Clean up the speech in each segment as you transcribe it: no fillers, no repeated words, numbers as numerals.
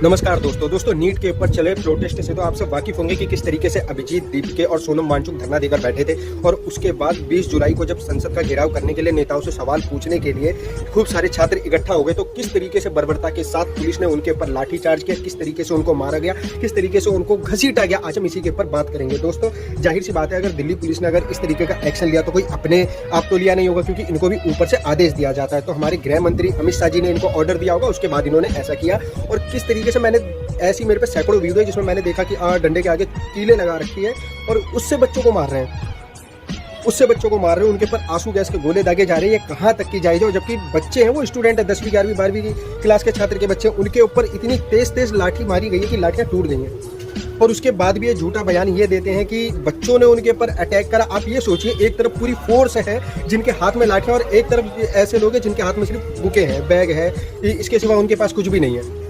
नमस्कार दोस्तों नीट के ऊपर चले प्रोटेस्ट से तो आप सब वाकिफ होंगे कि किस तरीके से अभिजीत दीपके और सोनम वांगचुक धरना देकर बैठे थे। और उसके बाद 20 जुलाई को जब संसद का घेराव करने के लिए नेताओं से सवाल पूछने के लिए खूब सारे छात्र इकट्ठा हो गए, तो किस तरीके से बर्बरता के साथ पुलिस ने उनके ऊपर लाठीचार्ज किया, किस तरीके से उनको मारा गया, किस तरीके से उनको घसीटा गया, आज हम इसी के ऊपर बात करेंगे। दोस्तों जाहिर सी बात है, अगर दिल्ली पुलिस ने अगर इस तरीके का एक्शन लिया तो कोई अपने आप तो लिया नहीं होगा, क्योंकि इनको भी ऊपर से आदेश दिया जाता है। तो हमारे गृह मंत्री अमित शाह जी ने इनको ऑर्डर दिया होगा, उसके बाद इन्होंने ऐसा किया। और किस तरीके से मैंने ऐसी मेरे पे सैकड़ों वीडियो है जिसमें मैंने देखा कि डंडे के आगे कीलें लगा रखी है और उससे बच्चों को मार रहे हैं, उनके पर आंसू गैस के गोले दागे जा रहे हैं। ये कहाँ तक की जायज़ है? जबकि बच्चे हैं, वो स्टूडेंट है, 10वीं 11वीं 12वीं की क्लास के छात्र के बच्चे, उनके ऊपर इतनी तेज लाठी मारी गई है कि लाठियाँ टूट गई हैं। और उसके बाद भी ये झूठा बयान ये देते हैं कि बच्चों ने उनके ऊपर अटैक करा। आप ये सोचिए, एक तरफ पूरी फोर्स है जिनके हाथ में लाठियाँ और एक तरफ ऐसे लोग हैं जिनके हाथ में सिर्फ बुके हैं, बैग है, इसके सिवा उनके पास कुछ भी नहीं है।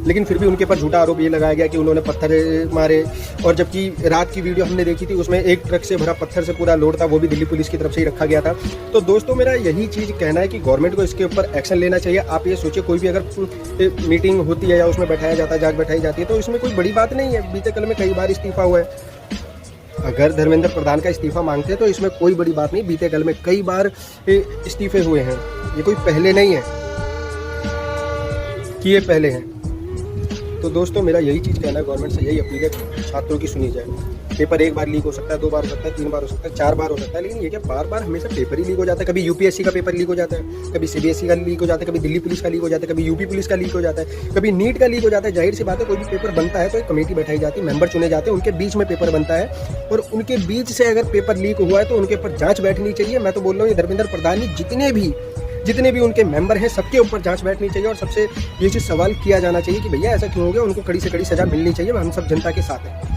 लेकिन फिर भी उनके ऊपर झूठा आरोप ये लगाया गया कि उन्होंने पत्थर मारे। और जबकि रात की वीडियो हमने देखी थी, उसमें एक ट्रक से भरा पत्थर से पूरा लोड था, वो भी दिल्ली पुलिस की तरफ से ही रखा गया था। तो दोस्तों मेरा यही चीज़ कहना है कि गवर्नमेंट को इसके ऊपर एक्शन लेना चाहिए। आप ये सोचिए, कोई भी अगर मीटिंग होती है या उसमें बैठाया जाता है, जांच बैठाई जाती है, तो इसमें कोई बड़ी बात नहीं है। बीते कल में कई बार इस्तीफा हुआ है। अगर धर्मेंद्र प्रधान का इस्तीफा मांगते हैं तो इसमें कोई बड़ी बात नहीं। बीते कल में कई बार इस्तीफे हुए हैं, ये कोई पहले नहीं है कि ये पहले हैं। तो दोस्तों मेरा यही चीज़ कहना है, गवर्नमेंट से यही अपील है, छात्रों की सुनी जाए। पेपर एक बार लीक हो सकता है, 2 बार हो सकता है, 3 बार हो सकता है, 4 बार हो सकता है, लेकिन ये क्या बार हमेशा पेपर ही लीक हो जाता है? कभी यूपीएससी का पेपर लीक हो जाता है, कभी सीबीएसई का लीक हो जाता है, कभी दिल्ली पुलिस का लीक हो जाता है, कभी यूपी पुलिस का लीक हो जाता है, कभी नीट का लीक हो जाता है। जाहिर सी बात है, कोई भी पेपर बनता है तो एक कमेटी बैठाई जाती है, मेंबर चुने जाते हैं, उनके बीच में पेपर बनता है। और उनके बीच से अगर पेपर लीक हुआ है तो उनके ऊपर जाँच बैठनी चाहिए। मैं तो बोल रहा हूँ, ये धर्मेंद्र प्रधान जी जितने भी उनके मेंबर हैं, सबके ऊपर जांच बैठनी चाहिए। और सबसे ये चीज़ सवाल किया जाना चाहिए कि भैया ऐसा क्यों हो गया, उनको कड़ी से कड़ी सज़ा मिलनी चाहिए। हम सब जनता के साथ हैं।